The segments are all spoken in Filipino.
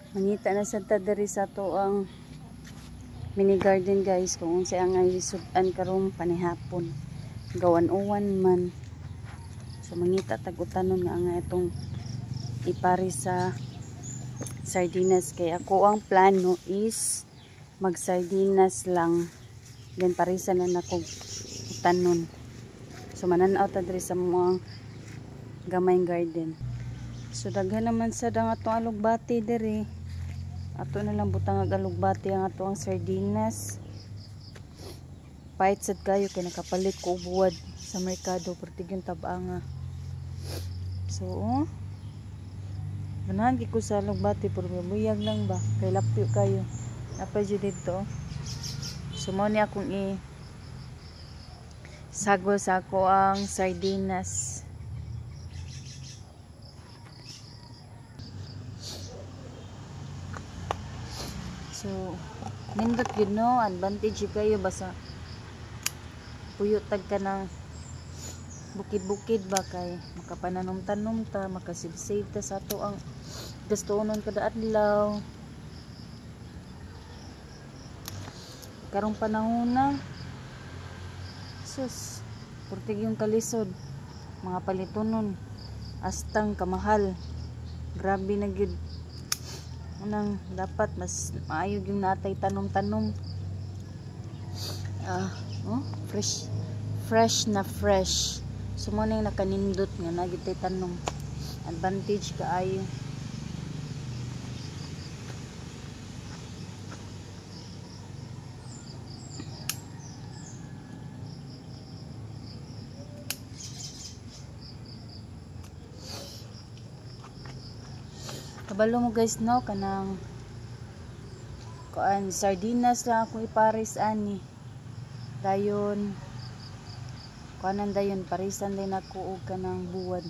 Mangita na sa tadari sa to ang mini garden guys, kung unsa ang isudan karong panihapon gawan uwan man. So mangita tag-utanon nga itong ipari sa sardinas, kay ako ang plano is mag sardinas lang, then parisa na nako utanon. So mananaw ta diri sa mga gamay garden. So daghan naman sa dang atong alugbati diri. Ato na lang butang alugbati ang ato ang sardinas. Pait sad kayo kay nakapalit ko buwad sa merkado pertigyon tab-anga. So ganahan ko sa alugbati pero buyag lang ba kay lapyo kayo. Napay jud dito. So mo ni akong sagol sa ako ang sardinas. So nindot yun no, advantage kayo basta puyo tag ka ng bukid-bukid ba kay makapananom-tanom ta, makasave ta sa ato ang gastonon kada adlaw. Karong panahon na sus purtig yung kalisod, mga palitonon astang kamahal, grabe na gyud. Unang dapat mas maayog yung natay tanom-tanom. Fresh na fresh. So mo na yung nakanindot nga nagitay tanom, advantage kaayo. Kabalo mo guys no, kanang kuan sardinas lang ako ipares ani. Dayon kuanan dayon parisan din ako og kanang buwad.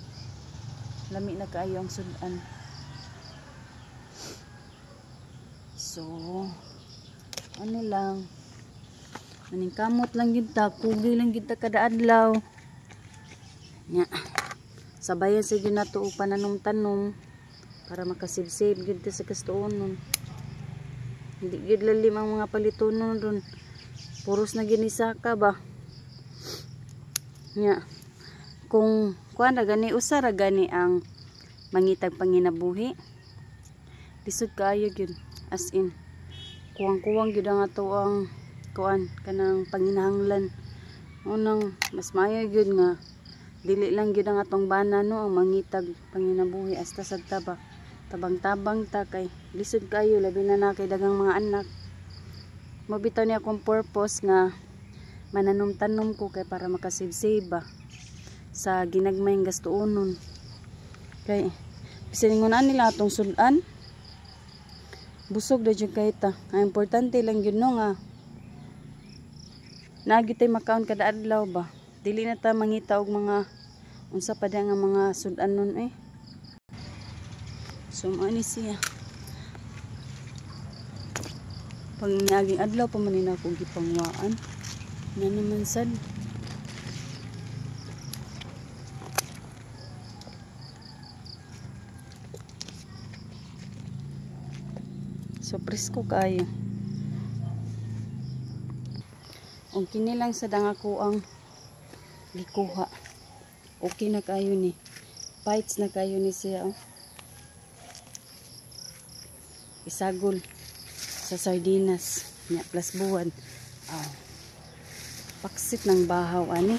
Lami na kaayo ang sudan. So ano lang, maningkamot lang gyud ta, kugi lang gyud ta kada adlaw. Nya sabayan sa gyud nato og pananom-tanom para makasave-save gyud ta sa gastoon. Hindi gyud lalim ang mga palitonon ron. Puros na ginisaka ba. Nya kung kuan ra gani usa ra gani ang mangitag panginabuhi, lisod kaayo gyud, as in kuwang-kuwang gyud ang ato ang kuan kanang panginahanglan. Unang mas maayo gyud nga dili lang gyud ang atong bana no ang mangitag panginabuhi, hasta sad ta ba tabang-tabang ta kay lisod kayo labi na kay dagang mga anak. Mabitaw ni akong purpose nga mananom-tanom ko kay para makasave-save ba sa ginagmayng gastoonon. Kay bisan ngon nila atong sudan busog na jud kay ta. Ang importante lang yun no nga nagitay makaon kada adlaw ba, dili na ta mangita og mga unsa pa nga mga sudanon So ani siya. Pag naging adlaw pa man nina akong gipangwaan. Na naman sad. So presko kayo. Ang kini lang sa dang ako ang gikuha. Okay na kayo ni. Bites na kayo ni siya isagol sa sardinas nya plus buwan. Paksit ng bahaw ani.